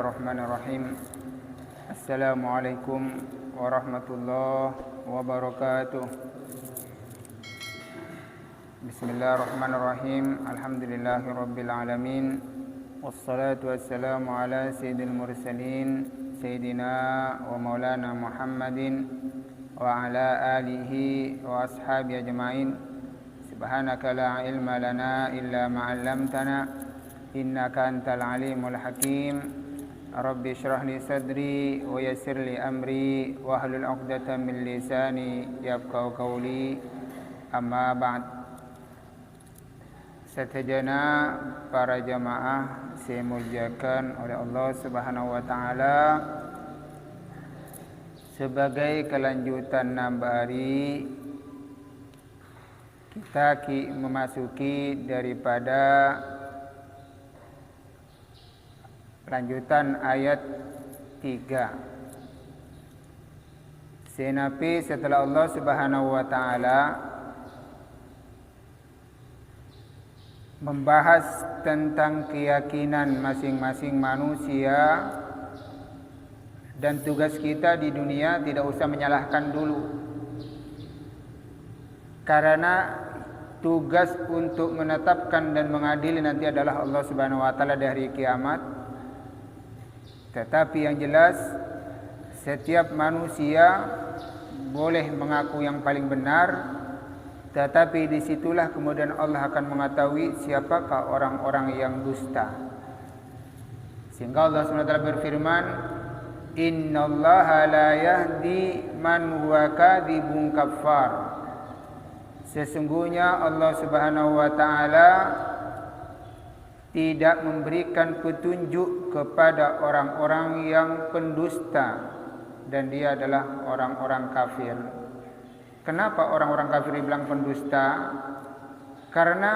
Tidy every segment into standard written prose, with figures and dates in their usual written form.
Bismillahirrahmanirrahim. Assalamualaikum warahmatullahi wabarakatuh. Bismillahirrahmanirrahim. Alhamdulillahirabbil alamin. Wassalatu wassalamu ala sayyidil mursalin sayyidina wa maulana Muhammadin wa ala alihi wa ashabihi ajma'in. Subhanaka la ilma lana illa ma 'allamtana innaka antal alimul hakim. Rabbi shrah li sadri wa yassir li amri wa hlul 'uqdatam min lisani yafqahu qawli. Amma ba'd. Setajana para jamaah saya muliakan oleh Allah Subhanahu wa taala, sebagai kelanjutan nambari kita memasuki daripada lanjutan ayat 3. Senapi setelah Allah Subhanahu wa taala membahas tentang keyakinan masing-masing manusia dan tugas kita di dunia, tidak usah menyalahkan dulu, karena tugas untuk menetapkan dan mengadili nanti adalah Allah Subhanahu wa taala dari kiamat. Tetapi yang jelas, setiap manusia boleh mengaku yang paling benar, tetapi disitulah kemudian Allah akan mengetahui siapakah orang-orang yang dusta. Sehingga Allah SWT berfirman, Innallaha la yahdi man huwa kadhibun kafar. Sesungguhnya Allah Subhanahu wa taala tidak memberikan petunjuk kepada orang-orang yang pendusta, dan dia adalah orang-orang kafir. Kenapa orang-orang kafir dibilang pendusta? Karena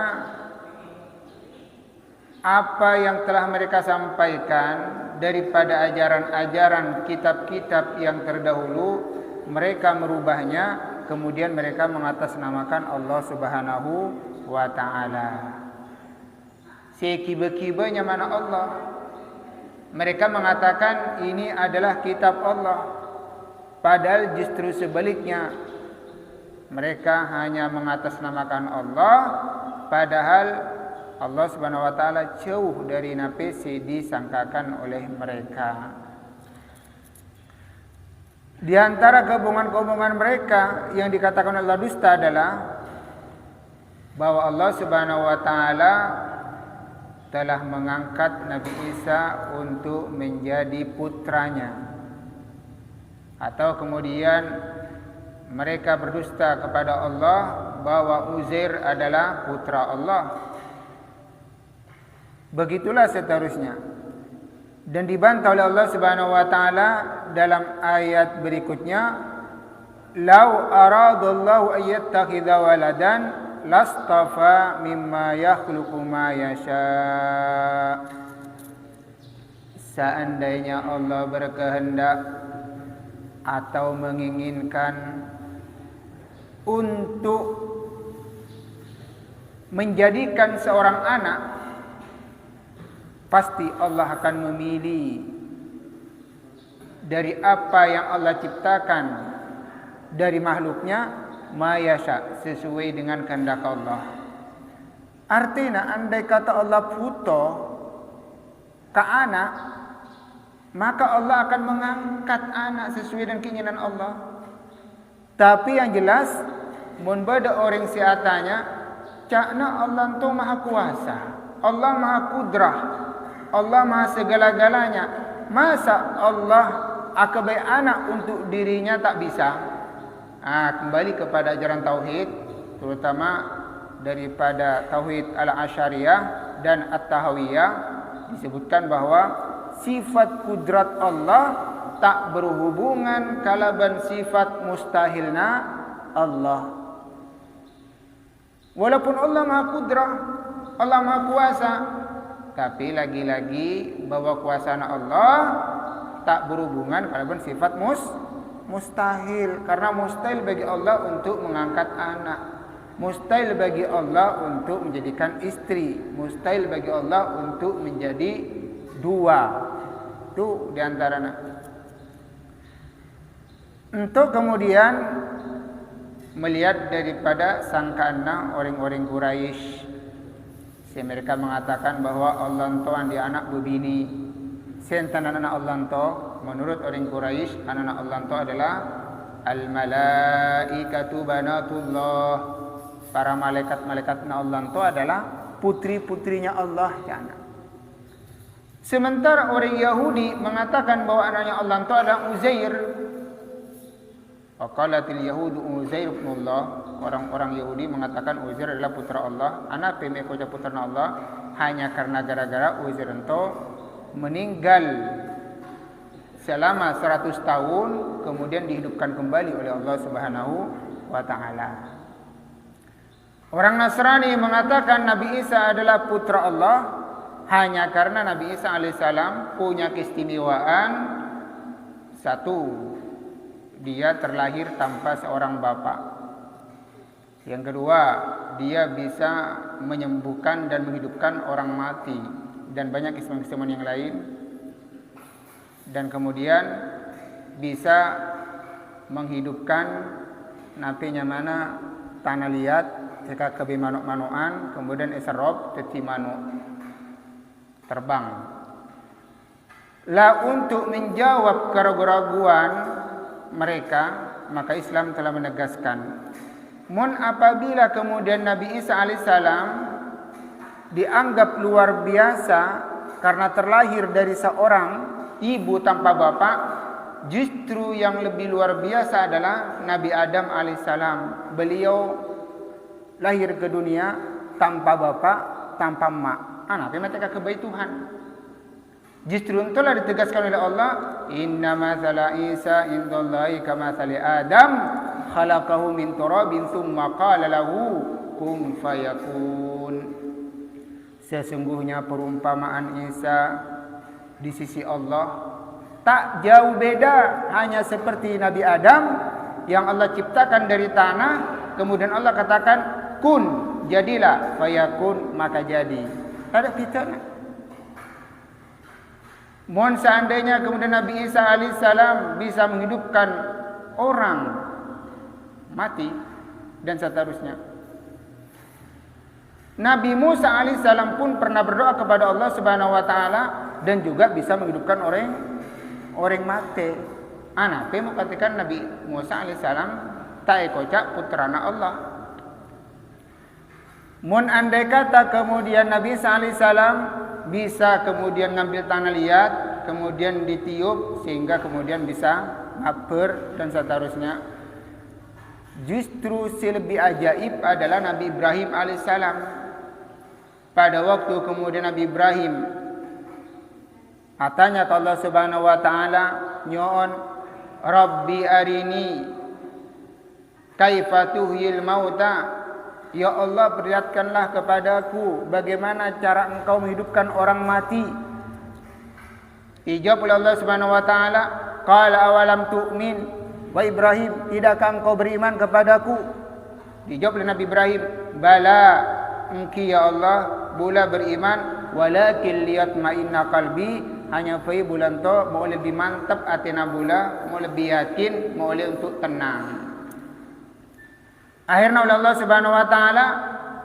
apa yang telah mereka sampaikan daripada ajaran-ajaran kitab-kitab yang terdahulu, mereka merubahnya, kemudian mereka mengatasnamakan Allah Subhanahu wa taala. Sekiba-kibanya mana Allah. Mereka mengatakan ini adalah kitab Allah, padahal justru sebaliknya. Mereka hanya mengatasnamakan Allah, padahal Allah Subhanahu wa taala jauh dari napesi disangkakan oleh mereka. Di antara kebohongan-kebohongan mereka yang dikatakan Allah dusta adalah bahwa Allah Subhanahu wa taala telah mengangkat Nabi Isa untuk menjadi putranya, atau kemudian mereka berdusta kepada Allah bahwa Uzair adalah putra Allah. Begitulah seterusnya, dan dibantah oleh Allah Subhanahu wa taala dalam ayat berikutnya, "Lau aradallahu ayyattakhidha waladan lastafa mimma yakhluqu ma yasha." Seandainya Allah berkehendak atau menginginkan untuk menjadikan seorang anak, pasti Allah akan memilih dari apa yang Allah ciptakan dari makhluknya ma yasha, sesuai dengan kehendak Allah. Artinya andai kata Allah butuh ke anak, maka Allah akan mengangkat anak sesuai dengan keinginan Allah. Tapi yang jelas mun bada orang siatanya cakna Allah itu maha kuasa, Allah maha kudrah, Allah maha segala-galanya. Masa Allah akabai anak untuk dirinya tak bisa? Kembali kepada ajaran tauhid, terutama daripada tauhid al-asyariyah dan at-tahawiyah, disebutkan bahwa sifat kudrat Allah tak berhubungan kalaban sifat mustahilna Allah. Walaupun Allah maha kudrah, Allah maha kuasa, tapi lagi-lagi bahwa kuasaan Allah tak berhubungan kalaban sifat mustahil. Karena mustahil bagi Allah untuk mengangkat anak, mustahil bagi Allah untuk menjadikan istri, mustahil bagi Allah untuk menjadi dua. Itu diantaranya. Untuk kemudian melihat daripada sangkaan orang-orang Quraisy, mereka mengatakan bahwa Allah Tuhan di anak bebini. Sentan anak Allah Tuhan menurut orang Quraisy, anak Allah Tuhan adalah al-malaikatu banatullah. Para malaikat-malaikat Allah Tuhan adalah putri-putrinya Allah Ta'ala. Sementara orang Yahudi mengatakan bahwa anaknya Allah Ta'ala adalah Uzair. Waqalatil Yahudu Uzair ibn Allah. Orang-orang Yahudi mengatakan Uzair adalah putra Allah. Anak pemeko putra Allah hanya karena gara-gara Uzair itu meninggal selama 100 tahun kemudian dihidupkan kembali oleh Allah Subhanahu wa taala. Orang Nasrani mengatakan Nabi Isa adalah putra Allah hanya karena Nabi Isa alaihissalam punya keistimewaan satu, dia terlahir tanpa seorang bapak. Yang kedua, dia bisa menyembuhkan dan menghidupkan orang mati dan banyak keistimewaan yang lain. Dan kemudian bisa menghidupkan napinya mana tanah liat jika kebe manuk-manukan kemudian esarop teti manuk terbang. Lah untuk menjawab keraguan mereka, maka Islam telah menegaskan, mun apabila kemudian Nabi Isa alaihissalam dianggap luar biasa karena terlahir dari seorang ibu tanpa bapak, justru yang lebih luar biasa adalah Nabi Adam alaihissalam. Beliau lahir ke dunia tanpa bapak, tanpa emak. Anak mereka kebaik Tuhan. Justru itulah ditegaskan oleh Allah, inna mathala Isa indallahi kamathali Adam khalaqahu min turabin tsumma qala lahu kun fayakun. Sesungguhnya perumpamaan Isa di sisi Allah tak jauh beda, hanya seperti Nabi Adam yang Allah ciptakan dari tanah, kemudian Allah katakan kun, jadilah, fayakun, maka jadi. Ada fitnah. Mohon seandainya kemudian Nabi Isa alaihissalam bisa menghidupkan orang mati dan seterusnya. Nabi Musa alaihissalam pun pernah berdoa kepada Allah Subhanahu wa taala dan juga bisa menghidupkan orang mati. Anak mau katakan Nabi Musa alaihissalam tak kocak putrana Allah. Mun andai kata kemudian Nabi Isa alaihissalam bisa kemudian ngambil tanah liat, kemudian ditiup sehingga kemudian bisa ngaper dan seterusnya. Justru lebih ajaib adalah Nabi Ibrahim alaihissalam. Pada waktu kemudian Nabi Ibrahim katanya ke Allah Subhanahu wa taala, nyoon Rabbi arini kaifa tuhyil mauta. Ya Allah, perlihatkanlah kepadaku bagaimana cara engkau menghidupkan orang mati. Dijawab oleh Allah Subhanahu wa taala, qala awalam tu'min wa Ibrahim, tidakkah engkau beriman kepadaku? Dijawab oleh Nabi Ibrahim, bala engki ya Allah bula beriman, walakin liyatma'inna qalbi, hanya fai bulan to mau lebih mantap atina bula, mau lebih yakin, mau untuk tenang. Akhirnya oleh Allah Subhanahu wa taala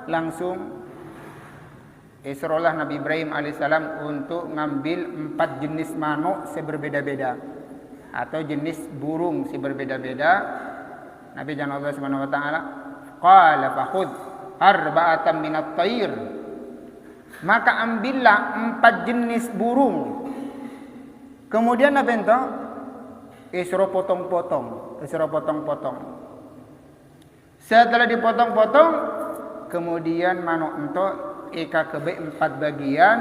langsung isrolah Nabi Ibrahim alaihissalam untuk ngambil 4 jenis manuk seberbeda-beda atau jenis burung seberbeda-beda. Nabi jangan Allah Subhanahu wa taala qala fakhudh arba'atan minat tayr, maka ambillah 4 jenis burung. Kemudian apa ento? Isro potong-potong. Setelah dipotong-potong, kemudian manuk ento eka kebe 4 bagian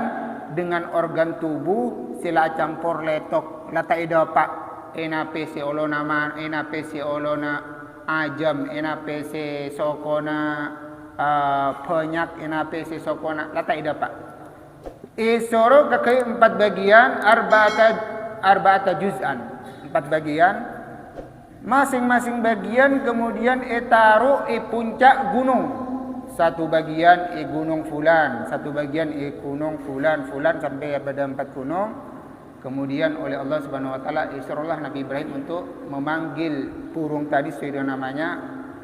dengan organ tubuh sila campur letok lata idopak enape se olona man, enape se olona ajam, enape se sokona penyak, enape se sokona lata idopak. Isoro ke 4 bagian arba'ata juz'an, 4 bagian. Masing-masing bagian kemudian taruh puncak gunung. Satu bagian gunung fulan, satu bagian gunung fulan sampai pada 4 gunung. Kemudian oleh Allah Subhanahu wa taala disuruhlah Nabi Ibrahim untuk memanggil burung tadi sesuai dengan namanya,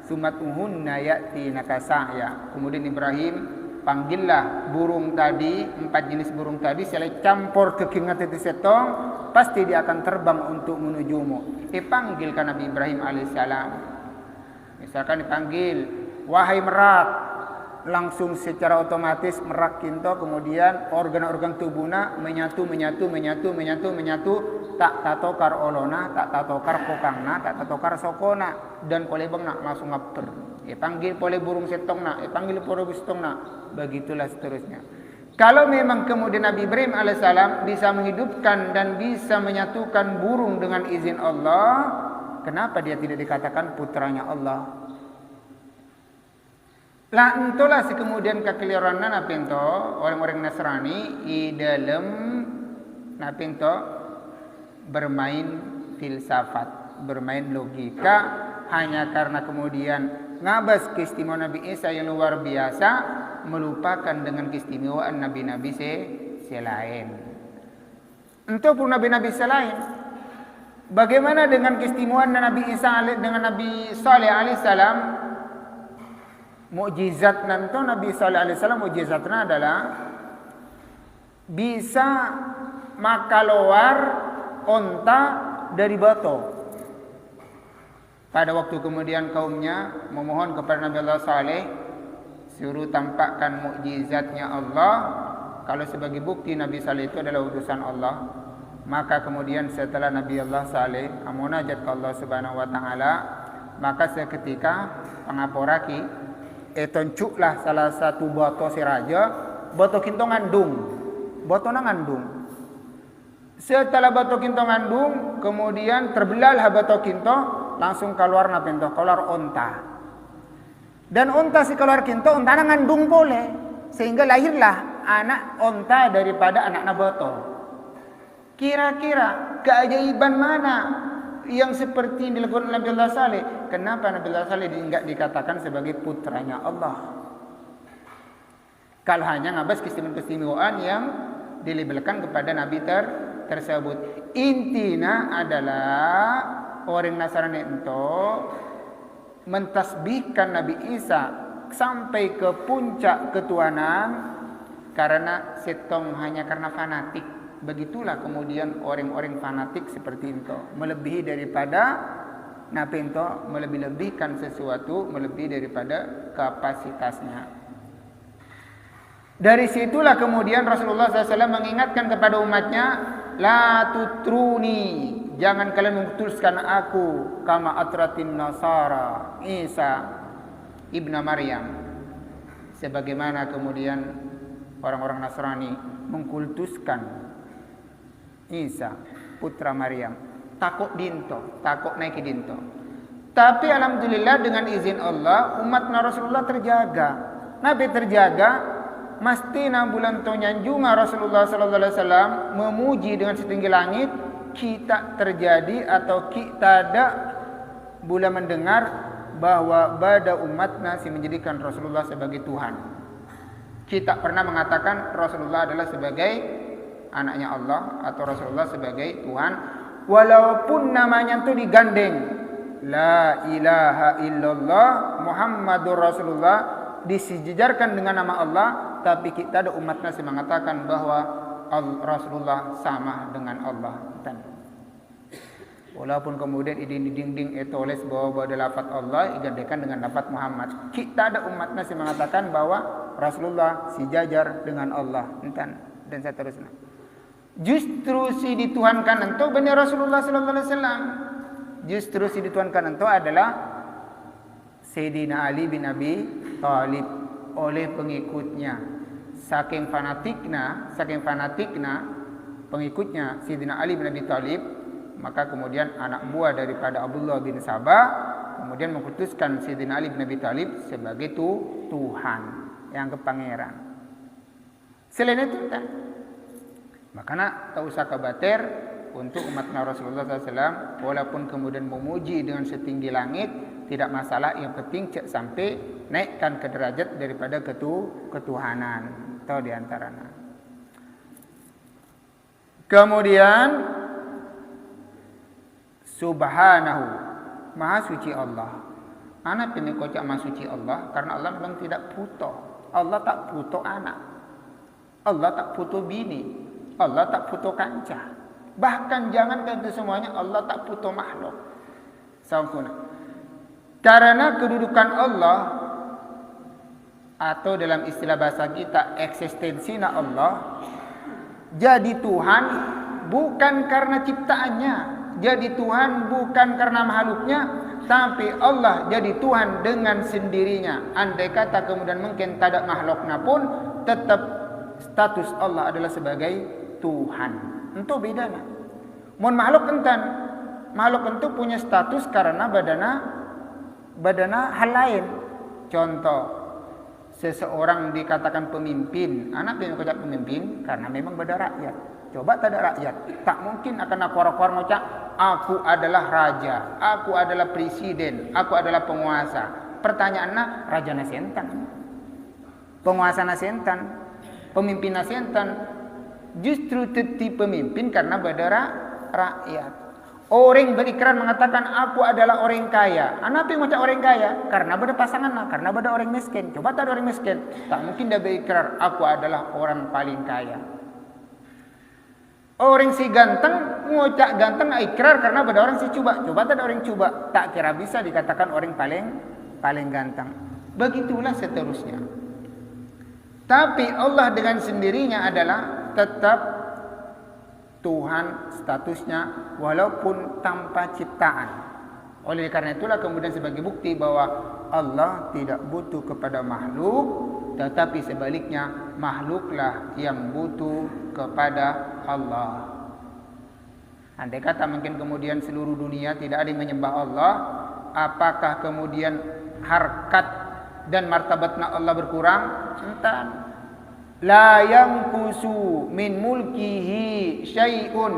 sumatuhunna ya'tinaka sa'ya. Kemudian Ibrahim panggillah burung tadi, 4 jenis burung tadi, selai campur kekingat itu setong, pasti dia akan terbang untuk menujumu. Dipanggilkan Nabi Ibrahim alaihissalam. Misalkan dipanggil, wahai merak, langsung secara otomatis merak kinto, kemudian organ-organ tubuhna menyatu, tak tatokar olona, tak tatokar kokangna, tak tatokar sokona, dan kolebangna langsung ngapter. Panggil pole burung setongna, panggil pole burung setongna, begitulah seterusnya. Kalau memang kemudian Nabi Ibrahim alaihissalam bisa menghidupkan dan bisa menyatukan burung dengan izin Allah, kenapa dia tidak dikatakan putranya Allah? Lah entulah si kemudian kekeliruan napinto orang-orang Nasrani di dalam napinto bermain filsafat, bermain logika, hanya karena kemudian ngabas keistimewaan Nabi Isa yang luar biasa, melupakan dengan keistimewaan nabi-nabi selain. Untuk pun nabi-nabi selain, bagaimana dengan keistimewaan Nabi Isa dengan Nabi Saleh alaihissalam? Mukjizat nanti Nabi Sallallahu Alaihi Wasallam mukjizatnya adalah bisa makaluar onta dari batu. Pada waktu kemudian kaumnya memohon kepada Nabi Allah Saleh, suruh tampakkan mukjizatnya Allah. Kalau sebagai bukti Nabi Saleh itu adalah utusan Allah, maka kemudian setelah Nabi Allah Saleh munajat ke Allah Subhanahu Wa Taala, maka seketika pengaporaki toncuklah salah satu boto si raja, boto kinto ngandung, boto ngandung. Setelah boto kinto ngandung, kemudian terbelahlah boto kinto, langsung keluar napinto, keluar onta. Dan onta si keluar kinto, onta ngandung boleh, sehingga lahirlah anak onta daripada anak boto. Kira-kira keajaiban mana yang seperti yang dilakukan Nabi Allah Saleh? Kenapa Nabi Allah Saleh tidak dikatakan sebagai putranya Allah? Kalau hanya ngabas keistimewaan yang dilabelkan kepada Nabi tersebut. Intinya adalah orang Nasrani itu mentasbihkan Nabi Isa sampai ke puncak ketuhanan karena setong hanya karena fanatik. Begitulah kemudian orang-orang fanatik seperti itu, melebihi daripada napinto, melebih-lebihkan sesuatu, melebihi daripada kapasitasnya. Dari situlah kemudian Rasulullah SAW mengingatkan kepada umatnya, la tutruni, jangan kalian memutuskan aku kama atratin nasara Isa ibnu Maryam, sebagaimana kemudian orang-orang Nasrani mengkultuskan Isa putra Maryam, takut dinto, takut naik dinto. Tapi alhamdulillah dengan izin Allah umat Rasulullah terjaga, Nabi terjaga. Mesti bulan tonyanjunga Rasulullah sallallahu alaihi wasallam memuji dengan setinggi langit, kita terjadi atau kita ada bulan mendengar bahwa pada umatnya si menjadikan Rasulullah sebagai Tuhan. Kita pernah mengatakan Rasulullah adalah sebagai anaknya Allah atau Rasulullah sebagai Tuhan, walaupun namanya itu digandeng, la ilaha illallah Muhammadur Rasulullah, disejajarkan dengan nama Allah, tapi kita ada umatnya yang mengatakan bahwa Rasulullah sama dengan Allah. Dan walaupun kemudian di dinding itu tulis bahwa ada lafaz Allah digandakan dengan lafaz Muhammad, kita ada umatnya yang mengatakan bahwa Rasulullah sejajar dengan Allah. Dan seterusnya. Justru si dituhankan itu benar Rasulullah sallallahu alaihi wasallam. Justru si dituhankan itu adalah Sayyidina Ali bin Abi Thalib oleh pengikutnya. Saking fanatiknya pengikutnya Sayyidina Ali bin Abi Thalib, maka kemudian anak buah daripada Abdullah bin Sabah kemudian memutuskan Sayyidina Ali bin Abi Thalib sebagai Tuhan yang kepangeran. Selain itu makanya tak usah khawatir untuk umat Rasulullah SAW, walaupun kemudian memuji dengan setinggi langit, tidak masalah. Yang penting cek sampai naikkan ke derajat daripada ketuhanan. Itu diantaranya. Kemudian subhanahu, maha suci Allah. Anak ini kocak maha suci Allah karena Allah memang tidak puto. Allah tak puto anak. Allah tak puto bini. Allah tak puto kanca. Bahkan jangan itu semuanya, Allah tak puto makhluk. Sampuna. Karena kedudukan Allah, atau dalam istilah bahasa kita eksistensinya Allah, jadi Tuhan bukan karena ciptaannya, jadi Tuhan bukan karena makhluknya, tapi Allah jadi Tuhan dengan sendirinya. Andai kata kemudian mungkin tak ada makhluknya pun, tetap status Allah adalah sebagai Tuhan. Itu bedanya. Mun makhluk enten, makhluk itu punya status karena badana hal lain. Contoh, seseorang dikatakan pemimpin, anak yang kocak pemimpin karena memang beda rakyat. Coba tak ada rakyat, tak mungkin akan aku ngocak, aku adalah raja, aku adalah presiden, aku adalah penguasa. Pertanyaannya, raja nasentan, penguasa nasentan, pemimpin nasentan. Justru teti pemimpin karena beda rakyat. Orang berikrar mengatakan aku adalah orang kaya. Anak yang ngocak orang kaya karena beda pasangan, karena beda orang miskin. Coba tak ada orang miskin, tak mungkin dia berikrar aku adalah orang paling kaya. Orang si ganteng ngocak ganteng ikrar karena beda orang si cuba. Coba tak ada orang cuba, tak kira bisa dikatakan orang paling ganteng. Begitulah seterusnya. Tapi Allah dengan sendirinya adalah tetap Tuhan statusnya walaupun tanpa ciptaan. Oleh karena itulah kemudian sebagai bukti bahwa Allah tidak butuh kepada makhluk, tetapi sebaliknya makhluklah yang butuh kepada Allah. Andai kata mungkin kemudian seluruh dunia tidak ada yang menyembah Allah, apakah kemudian harkat dan martabatnya Allah berkurang? Entah. La yanqusu min mulkihi syai'un,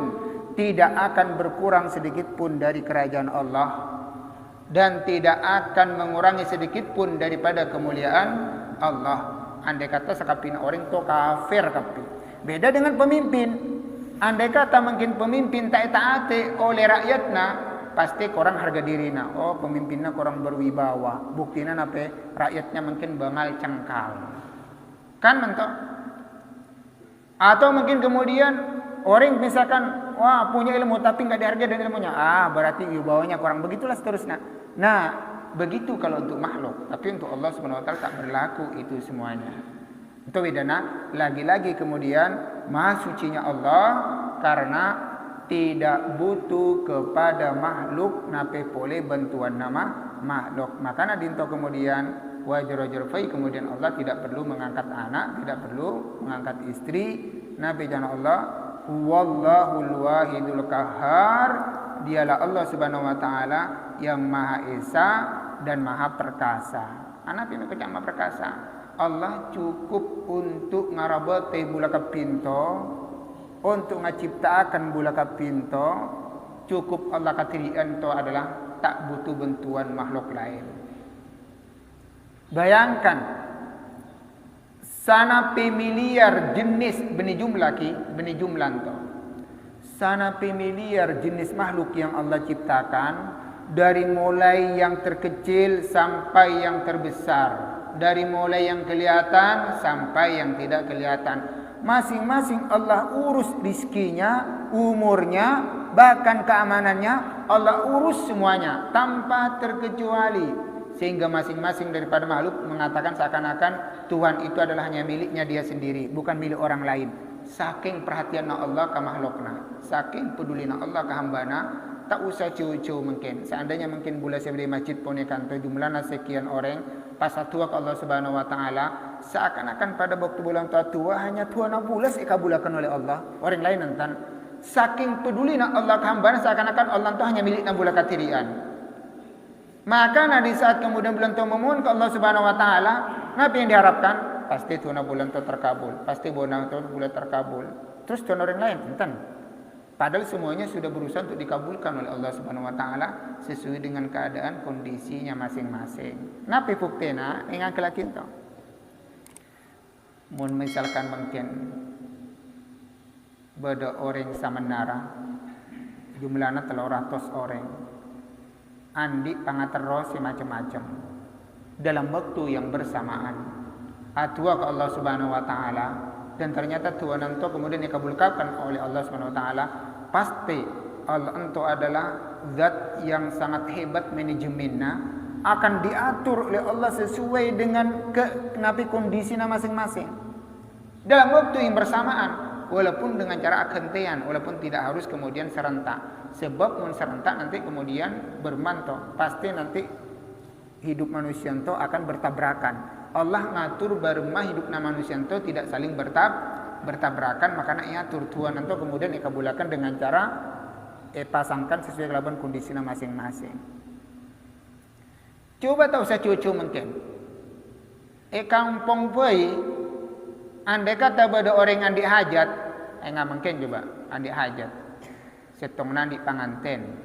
tidak akan berkurang sedikit pun dari kerajaan Allah dan tidak akan mengurangi sedikit pun daripada kemuliaan Allah. Andai kata sekapina orang itu kafir kapi. Beda dengan pemimpin. Andai kata mungkin pemimpin tak taati oleh rakyatnya, pasti korang harga dirina. Oh, pemimpinnya korang berwibawa. Buktinya apa? Rakyatnya mungkin bengal cengkal. Kan mentok? Atau mungkin kemudian orang misalkan wah punya ilmu tapi nggak dihargai dengan ilmunya, berarti wibawanya kurang. Begitulah seterusnya. Nah, begitu kalau untuk makhluk, tapi untuk Allah Subhanahu wa taala tak berlaku itu semuanya. Itu bedana. Lagi-lagi kemudian maha sucinya Allah karena tidak butuh kepada makhluk nape boleh bantuan nama makhluk. Makanya dinto kemudian wajar fai, kemudian Allah tidak perlu mengangkat anak, tidak perlu mengangkat istri. Nabi jana Allah wallahul wahidul qahhar, dialah Allah Subhanahu wa taala yang Maha Esa dan Maha Perkasa. Anak ini kecak Maha Perkasa. Allah cukup untuk ngarabote bulaka pinto, untuk ngaciptakan bulaka pinto, cukup Allah katirian itu adalah tak butuh bantuan makhluk lain. Bayangkan sanapi miliar jenis beni jumlah to. Sanapi miliar jenis makhluk yang Allah ciptakan, dari mulai yang terkecil sampai yang terbesar, dari mulai yang kelihatan sampai yang tidak kelihatan. Masing-masing Allah urus rizkinya, umurnya, bahkan keamanannya Allah urus semuanya tanpa terkecuali. Sehingga masing-masing daripada makhluk mengatakan seakan-akan Tuhan itu adalah hanya miliknya dia sendiri, bukan milik orang lain. Saking perhatianna Allah ke makhlukna, saking pedulina Allah ke hambana, tak usah ciu-ciu mungkin. Seandainya mungkin bula sebeli masjid ponekan tu jumlahnya sekian orang, pas tua ke Allah Subhanahu wa taala, seakan-akan pada waktu bulan tua hanya tuana bulas ikabulakan oleh Allah, orang lain nantan. Saking pedulina Allah ke hambana, seakan-akan Allah itu hanya milikna bula katirian. Maka di saat kemudian bulan itu memohon ke Allah Subhanahu wa taala, apa yang diharapkan? Pasti tuana bulan itu terkabul, pasti bulan itu bulan terkabul. Terus tuana orang lain, enten. Padahal semuanya sudah berusaha untuk dikabulkan oleh Allah Subhanahu wa taala sesuai dengan keadaan kondisinya masing-masing. Napi buktena ingat kelaki itu. Mun misalkan mungkin beda orang samenara jumlahnya 300 orang andi pangaterose macam-macam dalam waktu yang bersamaan atua ke Allah Subhanahu wa taala dan ternyata Tuhan itu kemudian dikabulkan oleh Allah Subhanahu wa taala, pasti Allah itu adalah zat yang sangat hebat manajemennya, akan diatur oleh Allah sesuai dengan kondisinya masing-masing dalam waktu yang bersamaan, walaupun dengan cara agentean, walaupun tidak harus kemudian serentak. Sebab serentak nanti kemudian bermanto, pasti nanti hidup manusia itu akan bertabrakan. Allah ngatur barma hidupna manusia itu tidak saling bertabrakan, makanya iatur Tuhan itu kemudian dikabulkan dengan cara pasangkan sesuai dengan kondisinya masing-masing. Coba tahu saya cucu mungkin. Kampung poi andai kata pada orang andi hajat, nggak mungkin coba andi hajat. Setongna di panganten,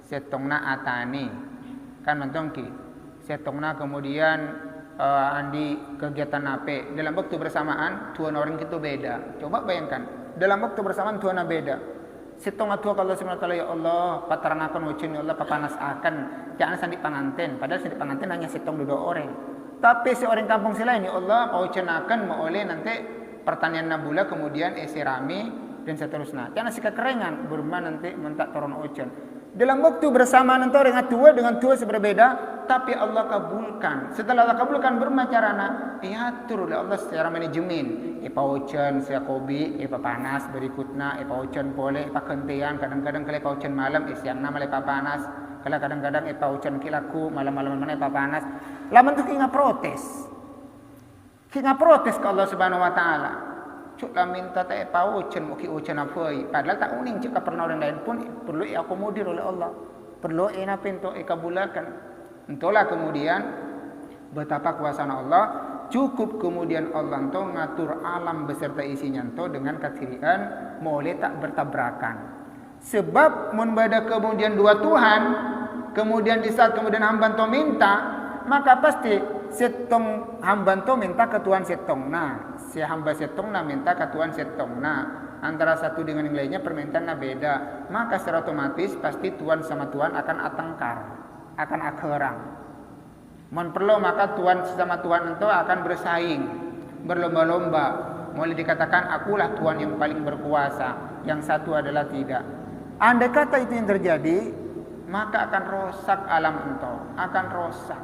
setongna atani, kan mentongki. Setongna kemudian andi kegiatan apa dalam waktu bersamaan tuan orang itu beda. Coba bayangkan dalam waktu bersamaan tuan beda. Setongna tua kalau Subhanahu wa taala, ya Allah pataranakan ucin, ya Allah papanas akan jangan sandi panganten, padahal sandi panganten hanya setong 2 orang. Tapi seorang kampung selain, ya Allah ucin akan mau oleh nanti pertanian nabula kemudian serami dan seterusnya. Jangan sih kekerengan berma nanti mentak turun ucin. Dalam waktu bersamaan nanti orang tua dengan tua berbeda, tapi Allah kabulkan. Setelah Allah kabulkan bermacarana, diatur oleh Allah secara manajemen. Epa ucen, seakobi, epa panas berikutnya, epa ucen boleh, epa kentean, kadang-kadang kalau epa ucen malam, siang nama epa panas, kalau kadang-kadang epa ucen kilaku, malam-malam mana epa panas. Laman tu kita protes ke Allah Subhanahu Wa Taala. Cuk lah minta tak epa ucen, muki ucen apa? Padahal tak uning jika pernah orang lain pun perlu diakomodir oleh Allah, perlu pintu ikabulakan. Entahlah kemudian betapa kuasa Allah, cukup kemudian Allah itu ngatur alam beserta isinya itu dengan kecirian mulai tak bertabrakan. Sebab membada kemudian dua Tuhan, kemudian di saat kemudian hamba itu minta, maka pasti setong hamba itu minta ke Tuhan setong. Nah, si hamba setong nah minta ke Tuhan setong. Nah, antara satu dengan yang lainnya permintaannya beda. Maka secara otomatis pasti Tuhan sama Tuhan akan atengkar, akan akerang. Mun perlu maka Tuhan sama Tuhan itu akan bersaing, berlomba-lomba. Mulai dikatakan akulah Tuhan yang paling berkuasa, yang satu adalah tidak. Andai kata itu yang terjadi, maka akan rosak alam itu, akan rosak.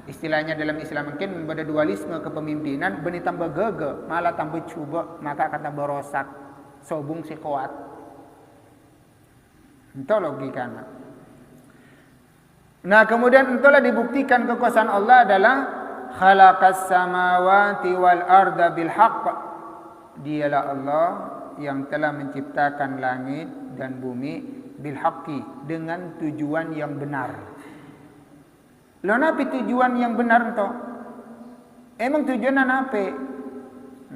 Istilahnya dalam Islam mungkin pada dualisme kepemimpinan, benih tambah gege, malah tambah coba, maka akan tambah rosak. Sobung si kuat. Itu logikanya. Nah kemudian itulah dibuktikan kekuasaan Allah adalah khalaqas samawati wal arda bil haqq. Dialah Allah yang telah menciptakan langit dan bumi bil haqqi, dengan tujuan yang benar. Lalu apa tujuan yang benar itu? Emang tujuannya apa?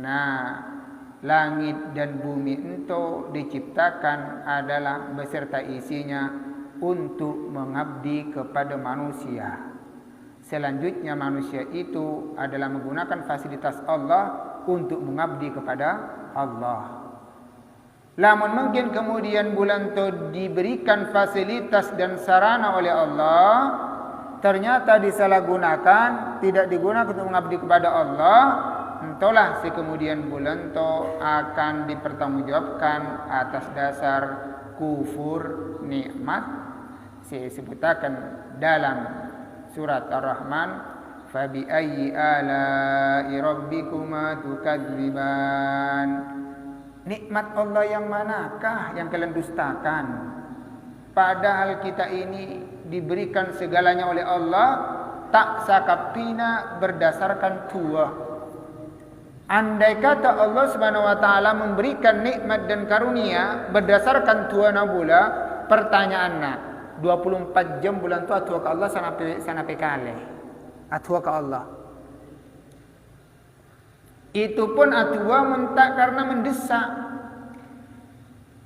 Nah, langit dan bumi itu diciptakan adalah beserta isinya untuk mengabdi kepada manusia. Selanjutnya manusia itu adalah menggunakan fasilitas Allah untuk mengabdi kepada Allah. Lamun mungkin kemudian bulan itu diberikan fasilitas dan sarana oleh Allah, ternyata disalahgunakan, tidak digunakan untuk mengabdi kepada Allah, entahlah si kemudian bulan itu akan dipertanggungjawabkan atas dasar kufur nikmat. Disebutkan dalam surat Ar-Rahman, fabi ayyi ala'i rabbikuma tukadziban. Nikmat Allah yang manakah yang kalian dustakan? Padahal kita ini diberikan segalanya oleh Allah, tak sakapina berdasarkan tua. Andai kata Allah Subhanahu wa taala memberikan nikmat dan karunia berdasarkan tua nabula, pertanyaannya 24 jam bulan tu atua ke Allah sana pekale. Atua ke Allah. Itu pun atua mentak karena mendesak.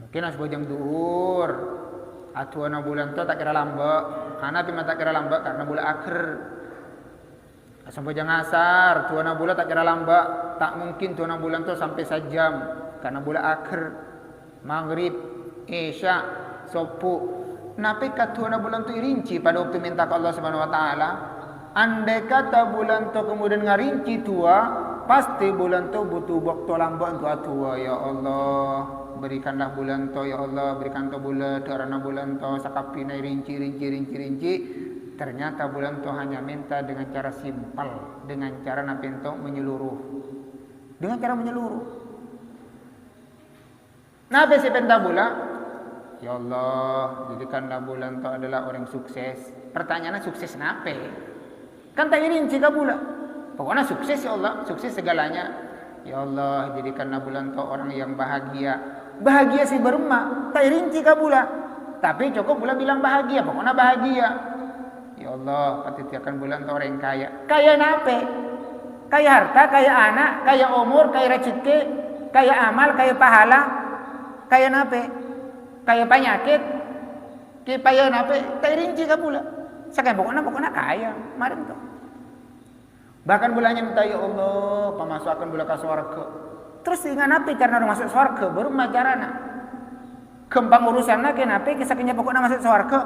Mungkin asbah jam duhur. Atua na bulan tu tak kira lambak. Karena pima tak kira lambak karena bulan akhir. Sampai jam asar, tua na bulan tak kira lambak. Tak mungkin tua na bulan tu sampai sejam karena bulan akhir. maghrib, isya, subuh. Napi katuana bulan tu irinci pada waktu minta ke Allah Subhanahu wa taala. Andai kata bulan tu kemudian ngarinci tua, pasti bulan tu butuh waktu lambat untuk tua. Ya Allah, berikanlah bulan tu, ya Allah, berikan tu bulan karena bulan tu sakapina rinci. Ternyata bulan tu hanya minta dengan cara simpel, dengan cara napi ento menyeluruh. Dengan cara menyeluruh. Nabi si penta bulan, ya Allah, jadikanlah bulan tu adalah orang sukses. Pertanyaannya sukses nape? Kan tak rinci ka bulan. Pokoknya sukses ya Allah, sukses segalanya. Ya Allah, jadikanlah bulan tu orang yang bahagia. Bahagia si berma, tak rinci ka bulan. Tapi cukup bulan bilang bahagia, pokoknya bahagia. Ya Allah, patitiakan bulan tu orang yang kaya. Kaya nape? Kaya harta, kaya anak, kaya umur, kaya rezeki, kaya amal, kaya pahala. Kaya nape? Kaya penyakit. Kaya nape? Tak rinci ka bulan. Sekarang pokoknya kaya. Mari tu. Bahkan bulannya minta ya Allah, pemasukan bulan ke surga. Terus dengan nape karena masuk surga baru macarana. Kembang urusanna kenapa kisahnya pokoknya masuk surga.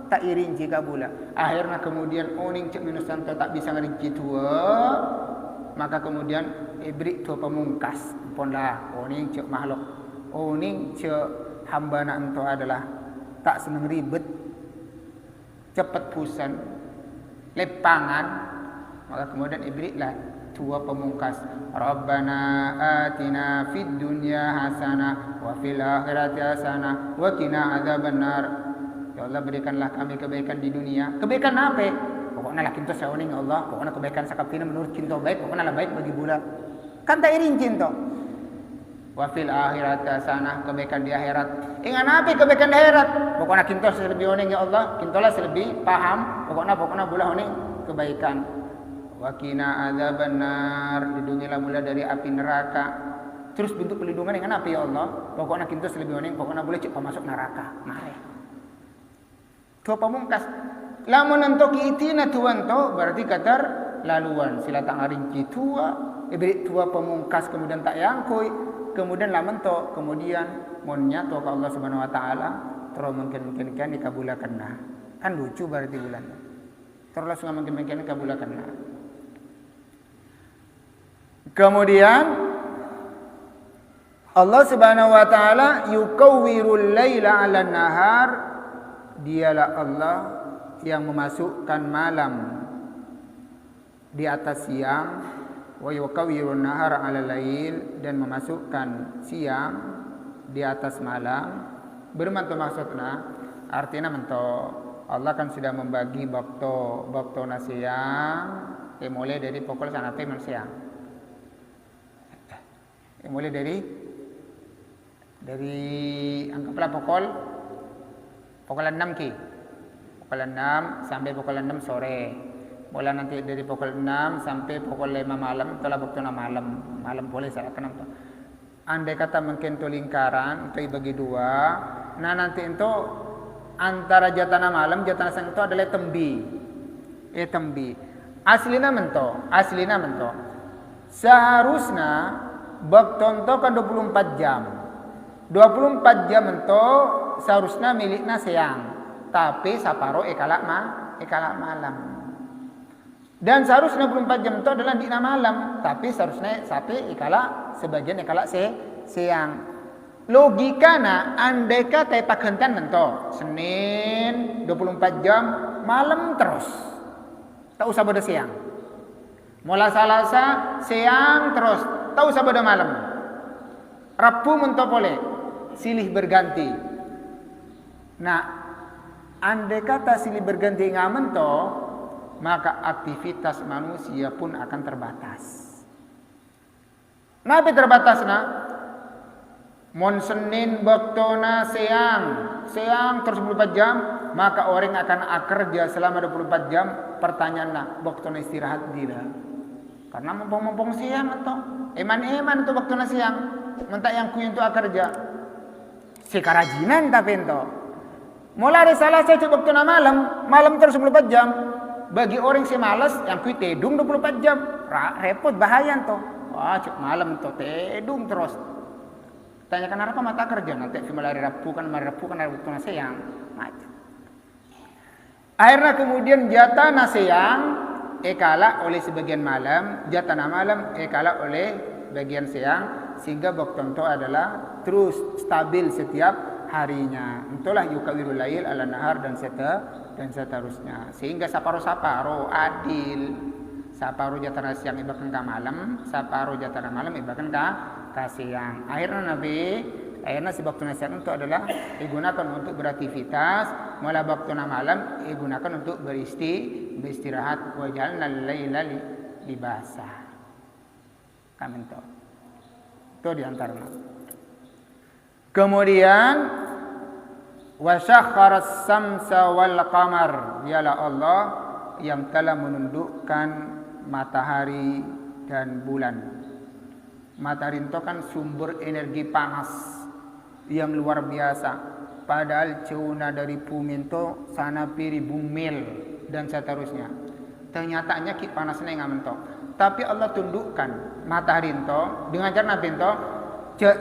Tak irinci ka bulan. Akhirnya kemudian oning cek minusan tak bisa ngerinci tua. Maka kemudian ibrik tua pemungkas. Ponlah oning cek makhluk. Oning cek hamba na ento adalah tak senang ribet. Cepat pusan. Lepangan. Maka kemudian ibriklah tua pemungkas. Rabbana atina fid dunya hasanah wa fil akhirati hasanah wa qina adzabannar. Ya Allah, berikanlah kami kebaikan di dunia. Kebaikan apa? Pokoknya lah cinta saoning ya Allah. Pokoknya kebaikan sakapina menurut cinta baik. Pokoknya lah baik bagi bulan. Kan tak irin cinta. Wa fil akhirati hasanah, kebaikan di akhirat. Ingat apa kebaikan di akhirat? Pokoknya cinta selebih oning ya Allah. Cinta lah selebih paham. Pokoknya bulan oning kebaikan. Wa qina adzabannar, lindungilah mula dari api neraka. Terus bentuk perlindungan dengan apa ya Allah? Pokoknya kita selebih oning, pokoknya boleh cepat masuk neraka. Mari. Tua pamungkas. Lamun entok itina tuan to berarti katar laluan. Sila tak ngarinci tua, ibrit tua pamungkas kemudian tak yangkoi, kemudian lamun to kemudian monnya to ke Allah Subhanahu wa taala terus mungkin dikabulakan. Kan lucu berarti bulan. Terus langsung mungkin dikabulakan. Kemudian Allah Subhanahu wa taala yukawwirul laila 'alan nahar, dialah Allah yang memasukkan malam di atas siang, wa yukawwirun nahar 'alal lail, dan memasukkan siang di atas malam. Bermantu maksudna artinya mento Allah kan sudah membagi waktu siang mulai dari pukul sampai siang. Mulai dari anggaplah pukul 6 ki. Pukul 6 sampai pukul 6 sore. Mulai nanti dari pukul 6 sampai pukul 5 malam, itulah waktu malam. Malam boleh saya kenapa? Andai kata mungkin itu lingkaran, itu dibagi dua. Nah nanti itu antara jatana malam, jatana siang itu adalah tembi. Tembi. Aslina mento. Seharusnya waktu kan 24 jam. 24 jam itu seharusnya miliknya siang. Tapi saparo ekalak malam. Dan seharusnya 24 jam itu adalah di malam. Tapi seharusnya sapi sebagian ekalak siang. Logikana andai kata pakentan mento Senin 24 jam malam terus. Tak usah pada siang. Mulai Selasa siang terus. Tahu sabada malam. Rabu mentopole silih berganti. Nah, andai kata silih berganti ngamen to, maka aktivitas manusia pun akan terbatas. Kenapa terbatas na? Mon Senin baktona siang terus 24 jam, maka orang akan kerja selama 24 jam. Pertanyaannya, baktona istirahat tidak? Karena mumpung siang atau eman itu waktu siang, mentak yang kuing itu kerja. Si kerajinan tapi itu. Mulai dari salah saya coba waktu malam terus 24 jam. Bagi orang si malas yang kuing tedung 24 jam, repot bahaya tuh. Wah, cek malam tuh tedung terus. Tanyakan apa mata kerja nanti malari rapukan ada waktu na sayang. Macam. Akhirnya kemudian jatah na sayang kalah oleh sebagian malam, jatah na malam kalah oleh bagian siang, sehingga waktu itu adalah terus stabil setiap harinya. Itulah yukawirul lail ala nahar dan seterusnya. Sehingga saparo adil. Saparo jatah siang ibakan ka malam, saparo jatah malam ibakan ka siang. Akhirnya si waktu siang itu adalah digunakan untuk beraktivitas, malah waktu malam digunakan untuk beristirahat. Wa jalna laila libasa. Kami itu di antaranya. Kemudian wasakharas samsa wal qamar, dialah Allah yang telah menundukkan matahari dan bulan. Matahari itu kan sumber energi panas yang luar biasa. Padahal cuna dari bumi itu sana piri bumil dan seterusnya. Ternyatanya ki panasnya ngamen to. Tapi Allah tundukkan matahari itu dengan cara nabi itu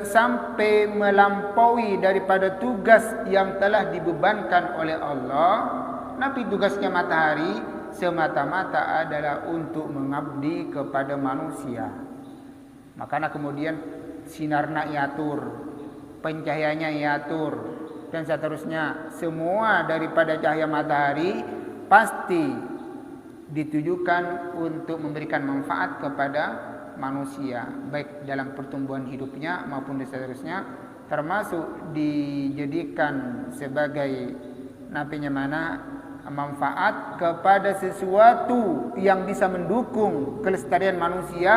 sampai melampaui daripada tugas yang telah dibebankan oleh Allah. Nabi tugasnya matahari semata-mata adalah untuk mengabdi kepada manusia. Makanya kemudian sinarna iatur, pencahayaannya iatur, dan seterusnya. Semua daripada cahaya matahari pasti ditujukan untuk memberikan manfaat kepada manusia, baik dalam pertumbuhan hidupnya maupun seterusnya, termasuk dijadikan sebagai manfaat kepada sesuatu yang bisa mendukung kelestarian manusia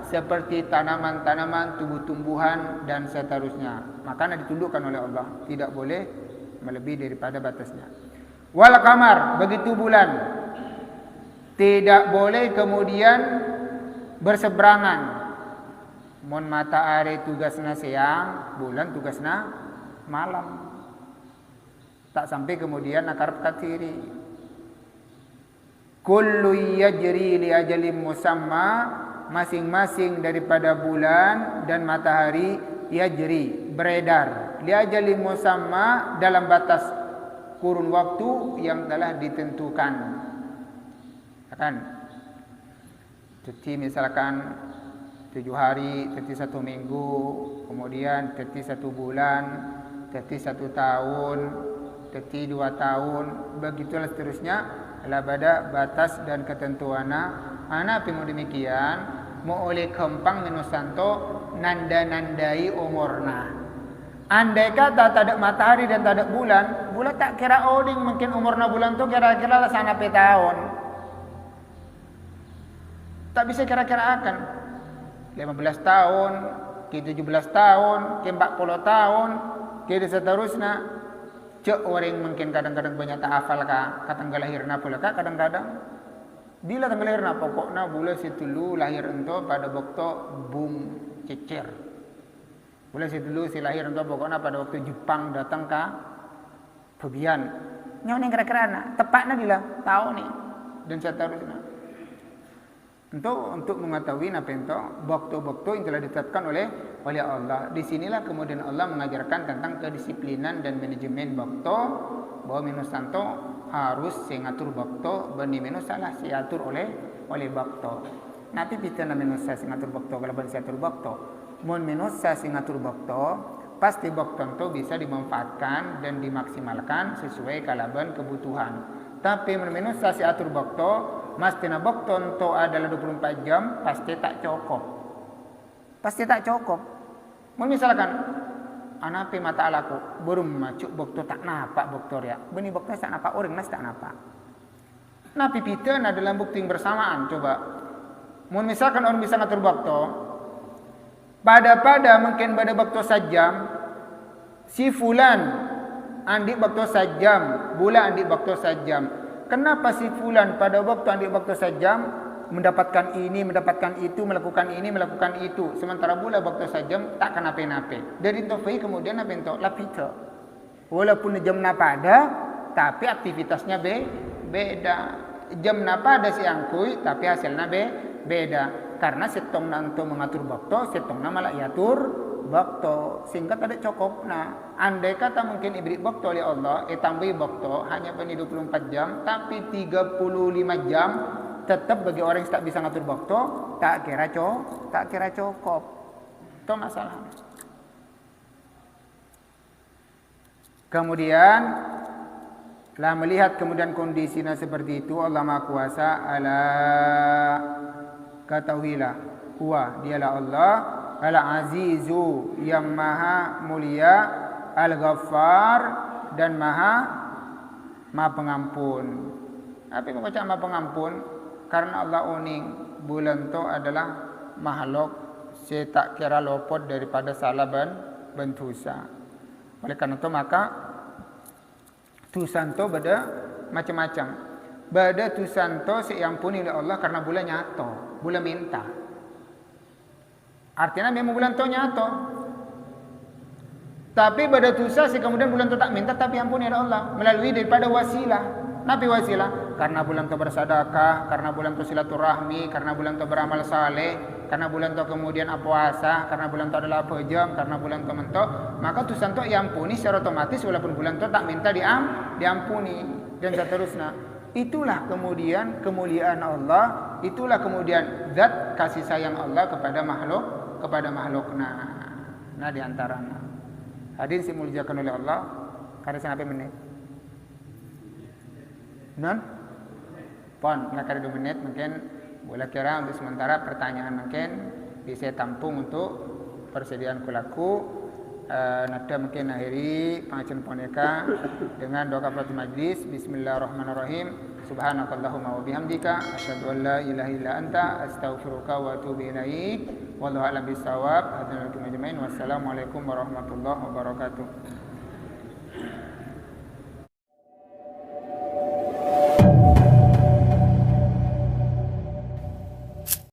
seperti tanaman-tanaman, tumbuh-tumbuhan dan seterusnya. Makanya ditundukkan oleh Allah, tidak boleh melebihi daripada batasnya. Wal qamar, begitu bulan, tidak boleh kemudian berseberangan. Mon matahari tugasnya siang, bulan tugasnya malam. Tak sampai kemudian akarap katiri. Kullu yajri li ajalin musamma, masing-masing daripada bulan dan matahari yajri, beredar. Li ajalin musamma, dalam batas kurun waktu yang telah ditentukan. Kan? Jadi misalkan 7 hari, jadi 1 minggu, kemudian jadi 1 bulan, jadi 1 tahun, jadi 2 tahun, begitulah seterusnya. Adalah pada batas dan ketentuan. Anak mau demikian, mau oleh kempang minusanto nanda-nandai umurna. Andai kata tak ada matahari dan tak ada bulan, bulan tak kira oding mungkin umurna bulan tu kira-kira lah sana tahun. Tak bisa kira-kira akan 15 tahun, ke 17 tahun, ke 40 tahun, ke seterusnya. Cek orang mungkin kadang-kadang banyak tak hafal ka, tanggal lahirna pula ka kadang-kadang. Bila tanggal lahirna pokoknya bulan situlu lahir ento pada waktu boom cecer. Bulan situlu si lahir ento pokoknya pada waktu Jepang datang ka Febian. Nyawa ning kira-kira tepatnya bila tahu nih dan seterusnya. Untuk mengetahui waktu-waktu yang telah ditetapkan oleh Allah. Di sinilah kemudian Allah mengajarkan tentang kedisiplinan dan manajemen waktu, bahwa minusanto harus mengatur waktu, bani minus salah diatur oleh waktu. Nanti kita minus saya mengatur waktu, kalau bani saya atur waktu, mon minus saya mengatur waktu, pasti waktu itu bisa dimanfaatkan dan dimaksimalkan sesuai kalaban kebutuhan. Tapi minus saya atur waktu, mastina waktu itu adalah 24 jam, pasti tak cukup. Pasti tak cukup. Misalkan, anapi mata alaku, belum macuk waktu tak nampak waktu ya. Beni waktu tak nampak, orang nas tak nampak. Napi pita adalah bukti yang bersamaan, coba. Misalkan orang bisa ngatur waktu, pada mungkin pada waktu sajam, si fulan andi waktu sajam, bulan andi waktu sajam. Kenapa si fulan pada waktu andi waktu sajam mendapatkan ini, mendapatkan itu, melakukan ini, melakukan itu, sementara bulan waktu sajam tak kenapa-napa. Dari tofai kemudian apa itu lapita. Walaupun jam napa ada, tapi aktivitasnya beda. Jam napa ada si angkui, tapi hasilnya beda. Karena setong nanto mengatur waktu, setong nama malah yatur waktu singkat ada cukup. Nah, andai kata mungkin diberi waktu oleh Allah, tambahi waktu hanya bani 24 jam, tapi 35 jam tetap bagi orang yang tak bisa ngatur waktu, tak kira cukup. Itu masalah. Kemudian lah melihat kemudian kondisinya seperti itu, Allah Maha Kuasa, ala ketahuilah, huwa dialah Allah, al-azizu yang maha mulia, al-ghaffar dan maha pengampun. Apa yang baca maha pengampun? Karena Allah uning bulan itu adalah makhluk saya tak kira lopot daripada salah dan dosa. Oleh karena itu maka tusanto beda macam-macam. Bada tusanto diampuni oleh Allah karena bulan nyato, bulan minta. Artinya memang bulan to nyato. Tapi bada dosa kemudian bulan to tak minta tapi ampuni oleh Allah melalui daripada wasilah. Nabi wasilah karena bulan to bersedekah, karena bulan to silaturahmi, karena bulan to beramal saleh, karena bulan to kemudian puasa, karena bulan to adalah pejam, karena bulan to mentok, maka tusan to diampuni secara otomatis walaupun bulan to tak minta diampuni dan seterusnya. Itulah kemudian kemuliaan Allah, itulah kemudian zat kasih sayang Allah kepada makhluknya. Nah di antaranya hadirin dimuliakan oleh Allah, karena sampai menit. Non? Pon, nggak kira 2 menit mungkin boleh kira untuk sementara pertanyaan mungkin bisa tampung untuk persediaan kulaku. Nada mungkin akhiri pengajian poneka dengan doa kafaratul majlis. Bismillahirrahmanirrahim. Subhanakallahumma wa bihamdika asyhadu an la ilaha illa anta astaghfiruka wa atubu ilaik. Wallahu a'lam bissawab. Wassalamualaikum warahmatullahi wabarakatuh.